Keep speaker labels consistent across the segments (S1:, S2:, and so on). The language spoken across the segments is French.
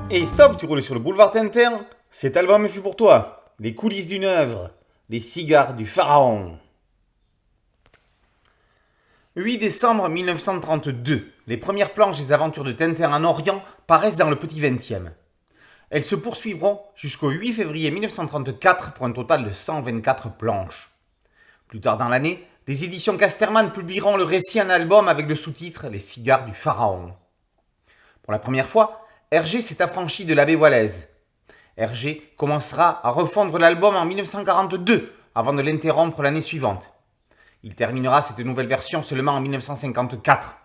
S1: Hey stop, tu roules sur le boulevard Tintin? Cet album est fait pour toi. Les coulisses d'une œuvre, les cigares du pharaon. 8 décembre 1932, les premières planches des aventures de Tintin en Orient paraissent dans le petit 20e. Elles se poursuivront jusqu'au 8 février 1934 pour un total de 124 planches. Plus tard dans l'année, les éditions Casterman publieront le récit en album avec le sous-titre Les cigares du pharaon. Pour la première fois, Hergé s'est affranchi de l'abbé Walaise. Hergé commencera à refondre l'album en 1942 avant de l'interrompre l'année suivante. Il terminera cette nouvelle version seulement en 1954.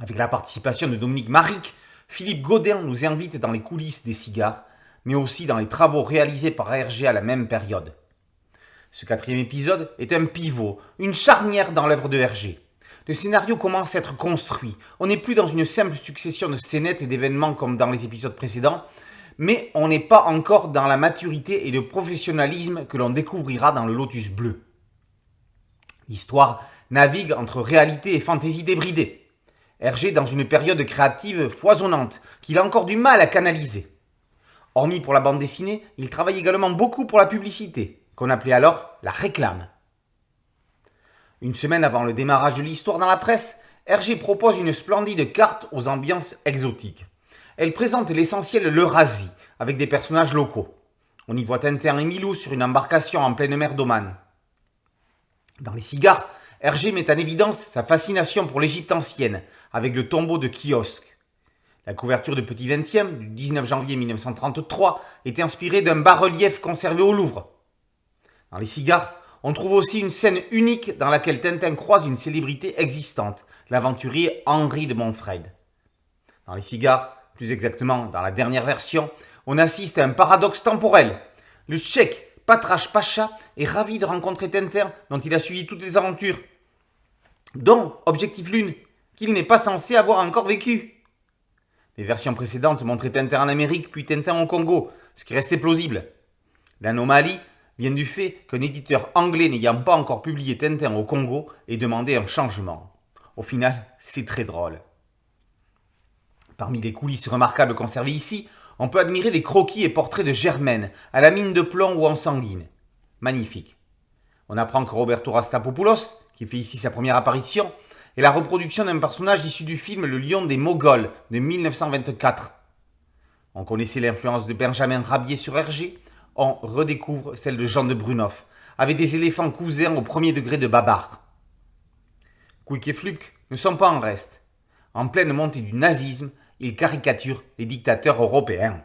S1: Avec la participation de Dominique Maric, Philippe Godin nous invite dans les coulisses des cigares, mais aussi dans les travaux réalisés par Hergé à la même période. Ce quatrième épisode est un pivot, une charnière dans l'œuvre de Hergé. Le scénario commence à être construit. On n'est plus dans une simple succession de scénettes et d'événements comme dans les épisodes précédents, mais on n'est pas encore dans la maturité et le professionnalisme que l'on découvrira dans le Lotus Bleu. L'histoire navigue entre réalité et fantaisie débridée. Hergé dans une période créative foisonnante qu'il a encore du mal à canaliser. Hormis pour la bande dessinée, il travaille également beaucoup pour la publicité, qu'on appelait alors la réclame. Une semaine avant le démarrage de l'histoire dans la presse, Hergé propose une splendide carte aux ambiances exotiques. Elle présente l'essentiel l'Eurasie, avec des personnages locaux. On y voit Tintin et Milou sur une embarcation en pleine mer d'Oman. Dans les cigares, Hergé met en évidence sa fascination pour l'Égypte ancienne, avec le tombeau de Kiosque. La couverture de Petit 20e, du 19 janvier 1933, est inspirée d'un bas-relief conservé au Louvre. Dans les cigares, on trouve aussi une scène unique dans laquelle Tintin croise une célébrité existante, l'aventurier Henri de Montfred. Dans les cigares, plus exactement dans la dernière version, on assiste à un paradoxe temporel. Le cheikh Patrache Pacha est ravi de rencontrer Tintin, dont il a suivi toutes les aventures, dont Objectif Lune, qu'il n'est pas censé avoir encore vécu. Les versions précédentes montraient Tintin en Amérique puis Tintin au Congo, ce qui restait plausible. L'anomalie vient du fait qu'un éditeur anglais n'ayant pas encore publié Tintin au Congo ait demandé un changement. Au final, c'est très drôle. Parmi les coulisses remarquables conservées ici, on peut admirer des croquis et portraits de Germaine, à la mine de plomb ou en sanguine. Magnifique. On apprend que Roberto Rastapopoulos, qui fait ici sa première apparition, est la reproduction d'un personnage issu du film Le Lion des Moghols de 1924. On connaissait l'influence de Benjamin Rabier sur Hergé, on redécouvre celle de Jean de Brunoff, avec des éléphants cousins au premier degré de Babar. Quick et Fluke ne sont pas en reste. En pleine montée du nazisme, ils caricaturent les dictateurs européens.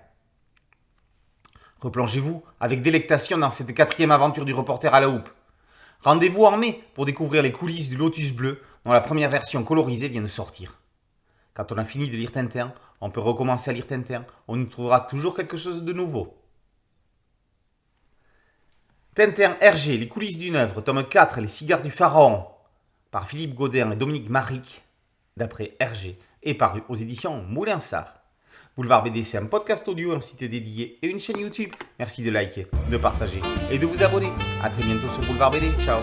S1: Replongez-vous avec délectation dans cette quatrième aventure du reporter à la houppe. Rendez-vous en mai pour découvrir les coulisses du Lotus Bleu, dont la première version colorisée vient de sortir. Quand on a fini de lire Tintin, on peut recommencer à lire Tintin, on y trouvera toujours quelque chose de nouveau. Tintin Hergé, les coulisses d'une œuvre, tome 4, Les cigares du pharaon, par Philippe Godin et Dominique Maric, d'après Hergé, est paru aux éditions Moulinsart. Boulevard BD, c'est un podcast audio, un site dédié et une chaîne YouTube. Merci de liker, de partager et de vous abonner. A très bientôt sur Boulevard BD. Ciao.